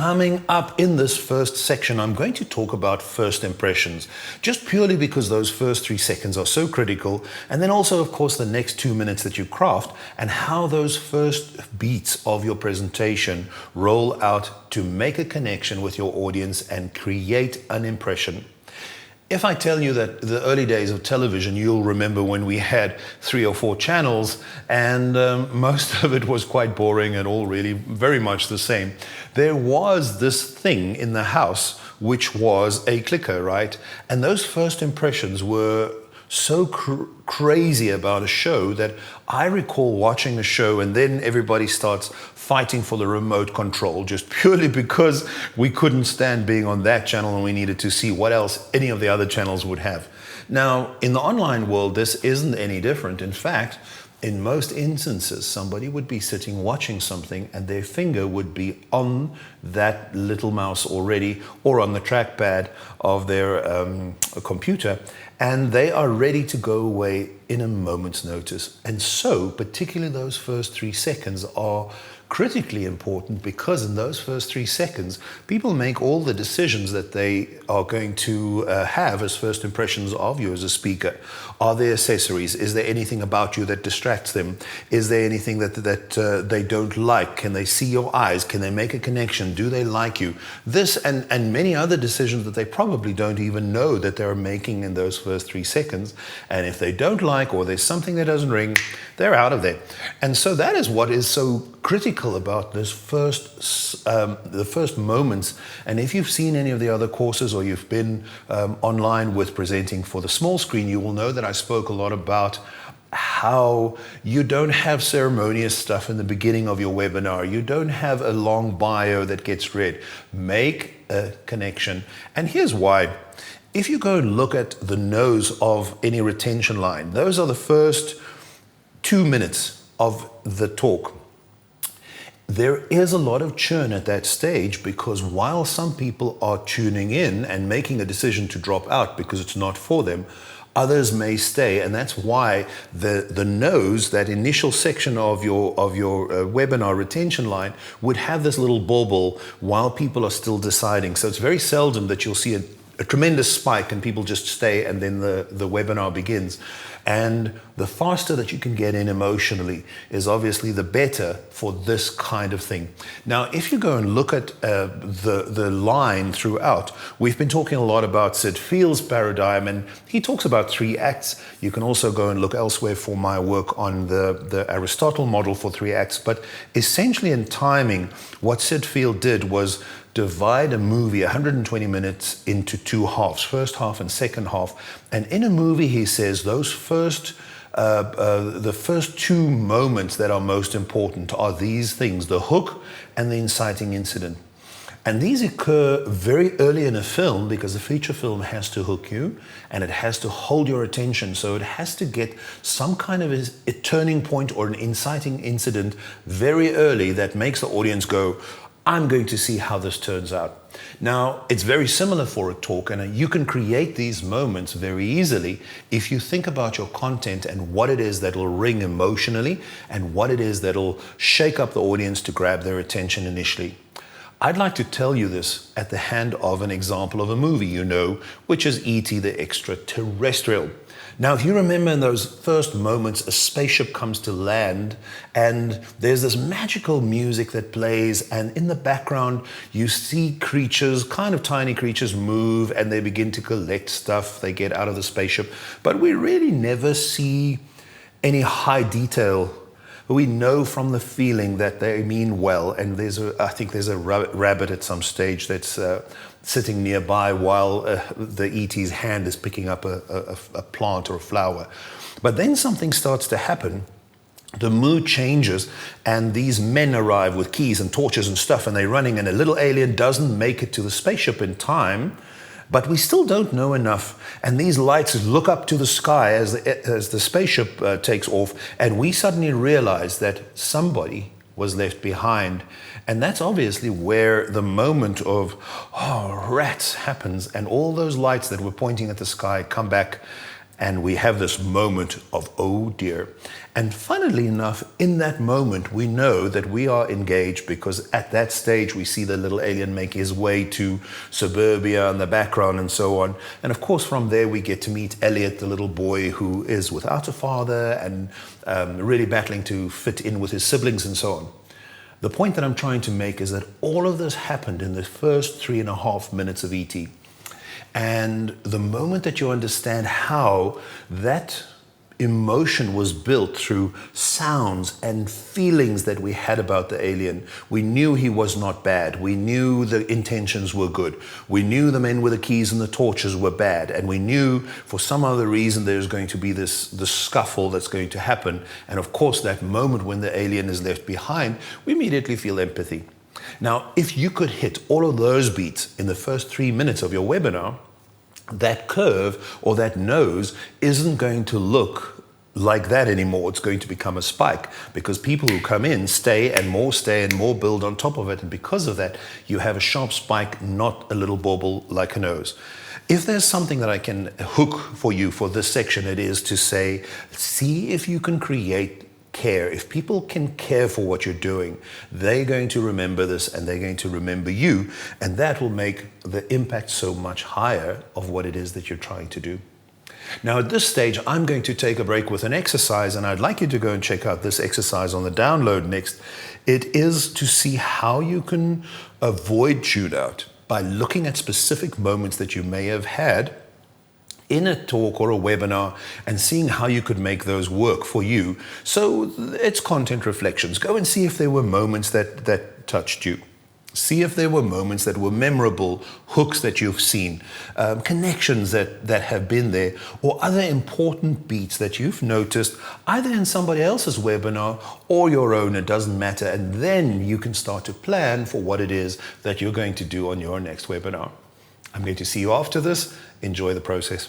Coming up in this first section, I'm going to talk about first impressions, just purely because those first 3 seconds are so critical, and then also, of course, the next 2 minutes that you craft, and how those first beats of your presentation roll out to make a connection with your audience and create an impression. If I tell you that the early days of television, you'll remember when we had 3 or 4 channels, and most of it was quite boring and all really very much the same. There was this thing in the house which was a clicker, right? And those first impressions were so crazy about a show that I recall watching a show and then everybody starts fighting for the remote control just purely because we couldn't stand being on that channel and we needed to see what else any of the other channels would have. Now, in the online world, this isn't any different. In fact, in most instances, somebody would be sitting watching something and their finger would be on that little mouse already or on the trackpad of their computer, and they are ready to go away in a moment's notice. And so, particularly those first 3 seconds are critically important, because in those first 3 seconds, people make all the decisions that they are going to have as first impressions of you as a speaker. Are there accessories? Is there anything about you that distracts them? Is there anything that they don't like? Can they see your eyes? Can they make a connection? Do they like you? This and many other decisions that they probably don't even know that they're making in those first 3 seconds. And if they don't like, or there's something that doesn't ring, they're out of there. And so that is what is so critical about this the first moments. And if you've seen any of the other courses, or you've been online with presenting for the small screen, you will know that I spoke a lot about how you don't have ceremonious stuff in the beginning of your webinar. You don't have a long bio that gets read. Make a connection. And here's why. If you go and look at the nose of any retention line, those are the first 2 minutes of the talk. There is a lot of churn at that stage, because while some people are tuning in and making a decision to drop out because it's not for them, others may stay. And that's why the nose, that initial section of your webinar retention line, would have this little bauble while people are still deciding. So it's very seldom that you'll see a tremendous spike and people just stay and then the webinar begins. And the faster that you can get in emotionally is obviously the better for this kind of thing. Now, if you go and look at the line throughout, we've been talking a lot about Sid Field's paradigm, and he talks about 3 acts. You can also go and look elsewhere for my work on the Aristotle model for 3 acts. But essentially in timing, what Sid Field did was divide a movie, 120 minutes, into 2 halves, first half and second half. And in a movie, he says, those the first 2 moments that are most important are these things: the hook and the inciting incident. And these occur very early in a film, because a feature film has to hook you and it has to hold your attention. So it has to get some kind of a turning point or an inciting incident very early that makes the audience go, I'm going to see how this turns out. Now, it's very similar for a talk, and you can create these moments very easily if you think about your content and what it is that will ring emotionally and what it is that will shake up the audience to grab their attention initially. I'd like to tell you this at the hand of an example of a movie you know, which is E.T. the Extraterrestrial. Now, if you remember in those first moments, a spaceship comes to land and there's this magical music that plays, and in the background you see creatures, kind of tiny creatures, move and they begin to collect stuff they get out of the spaceship. But we really never see any high detail. We know from the feeling that they mean well, and I think there's a rabbit at some stage that's sitting nearby while the ET's hand is picking up a plant or a flower. But then something starts to happen. The mood changes, and these men arrive with keys and torches and stuff, and they're running, and a little alien doesn't make it to the spaceship in time. But we still don't know enough. And these lights look up to the sky as the spaceship takes off, and we suddenly realize that somebody was left behind. And that's obviously where the moment of, oh, rats, happens, and all those lights that were pointing at the sky come back. And we have this moment of, oh dear. And funnily enough, in that moment, we know that we are engaged because at that stage, we see the little alien make his way to suburbia in the background and so on. And of course, from there, we get to meet Elliot, the little boy who is without a father and really battling to fit in with his siblings and so on. The point that I'm trying to make is that all of this happened in the first 3.5 minutes of E.T. And the moment that you understand how that emotion was built through sounds and feelings that we had about the alien, we knew he was not bad. We knew the intentions were good. We knew the men with the keys and the torches were bad. And we knew for some other reason there's going to be this scuffle that's going to happen. And of course, that moment when the alien is left behind, we immediately feel empathy. Now, if you could hit all of those beats in the first 3 minutes of your webinar, that curve or that nose isn't going to look like that anymore. It's going to become a spike because people who come in stay and more build on top of it. And because of that, you have a sharp spike, not a little bauble like a nose. If there's something that I can hook for you for this section, it is to say, see if you can create care. If people can care for what you're doing, they're going to remember this and they're going to remember you, and that will make the impact so much higher of what it is that you're trying to do. Now at this stage, I'm going to take a break with an exercise, and I'd like you to go and check out this exercise on the download next. It is to see how you can avoid tune out by looking at specific moments that you may have had in a talk or a webinar and seeing how you could make those work for you. So it's content reflections. Go and see if there were moments that touched you. See if there were moments that were memorable, hooks that you've seen, connections that have been there, or other important beats that you've noticed either in somebody else's webinar or your own, it doesn't matter. And then you can start to plan for what it is that you're going to do on your next webinar. I'm going to see you after this. Enjoy the process.